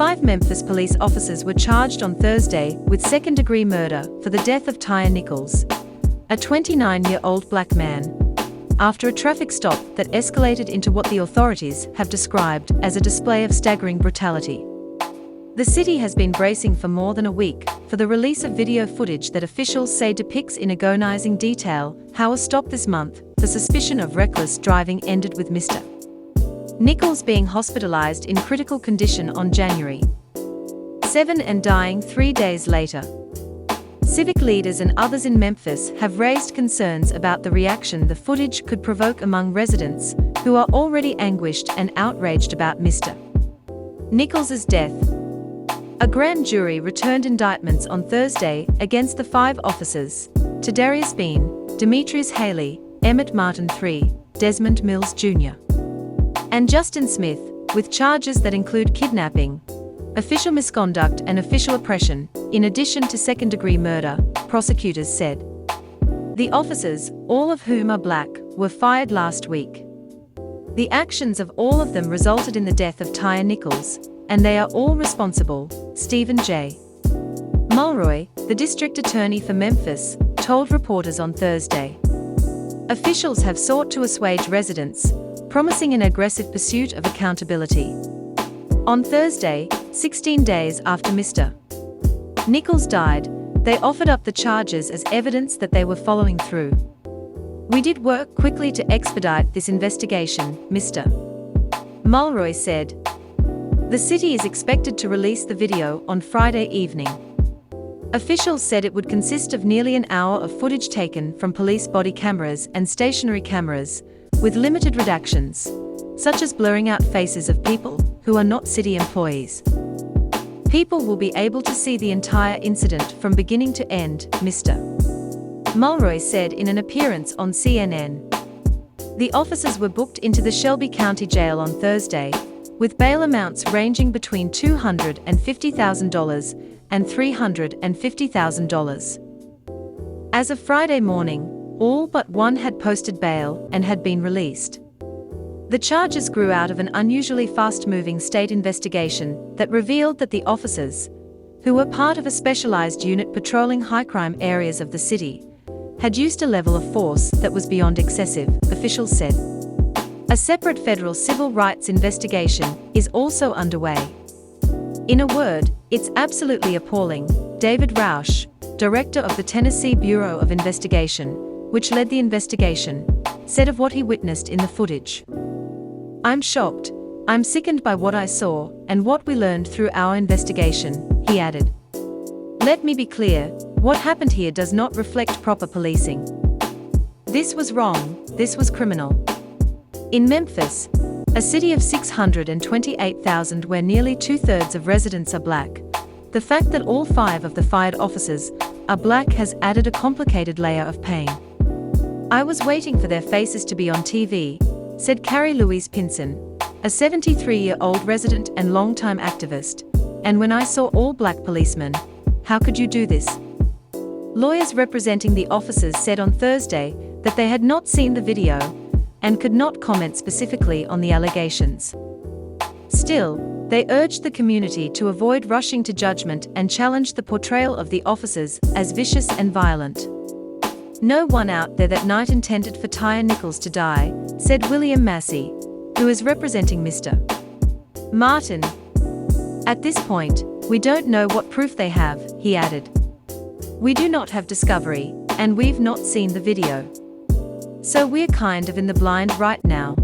5 Memphis police officers were charged on Thursday with second-degree murder for the death of Tyre Nichols, a 29-year-old black man, after a traffic stop that escalated into what the authorities have described as a display of staggering brutality. The city has been bracing for more than a week for the release of video footage that officials say depicts in agonizing detail how a stop this month for suspicion of reckless driving ended with Mr. Nichols being hospitalized in critical condition on January 7 and dying 3 days later. Civic leaders and others in Memphis have raised concerns about the reaction the footage could provoke among residents who are already anguished and outraged about Mr. Nichols' death. A grand jury returned indictments on Thursday against the 5 officers: Tadarius Bean, Demetrius Haley, Emmett Martin III, Desmond Mills Jr. and Justin Smith, with charges that include kidnapping, official misconduct and official oppression, in addition to second-degree murder, prosecutors said. The officers, all of whom are black, were fired last week. The actions of all of them resulted in the death of Tyre Nichols, and they are all responsible, Stephen J. Mulroy, the district attorney for Memphis, told reporters on Thursday. Officials have sought to assuage residents, promising an aggressive pursuit of accountability. On Thursday, 16 days after Mr. Nichols died, they offered up the charges as evidence that they were following through. "We did work quickly to expedite this investigation," Mr. Mulroy said. The city is expected to release the video on Friday evening. Officials said it would consist of nearly an hour of footage taken from police body cameras and stationary cameras, with limited redactions, such as blurring out faces of people who are not city employees. People will be able to see the entire incident from beginning to end, Mr. Mulroy said in an appearance on CNN. The officers were booked into the Shelby County Jail on Thursday, with bail amounts ranging between $250,000 and $350,000. As of Friday morning, all but one had posted bail and had been released. The charges grew out of an unusually fast-moving state investigation that revealed that the officers, who were part of a specialized unit patrolling high-crime areas of the city, had used a level of force that was beyond excessive, officials said. A separate federal civil rights investigation is also underway. In a word, it's absolutely appalling, David Rausch, director of the Tennessee Bureau of Investigation, which led the investigation, said of what he witnessed in the footage. "I'm shocked, I'm sickened by what I saw and what we learned through our investigation," he added. "Let me be clear, what happened here does not reflect proper policing. This was wrong, this was criminal." In Memphis, a city of 628,000 where nearly 2/3 of residents are black, the fact that all 5 of the fired officers are black has added a complicated layer of pain. "I was waiting for their faces to be on TV," said Carrie Louise Pinson, a 73-year-old resident and longtime activist, "and when I saw all black policemen, how could you do this?" Lawyers representing the officers said on Thursday that they had not seen the video and could not comment specifically on the allegations. Still, they urged the community to avoid rushing to judgment and challenged the portrayal of the officers as vicious and violent. "No one out there that night intended for Tyre Nichols to die," said William Massey, who is representing Mr. Martin. "At this point, we don't know what proof they have," he added. "We do not have discovery, and we've not seen the video. So we're kind of in the blind right now."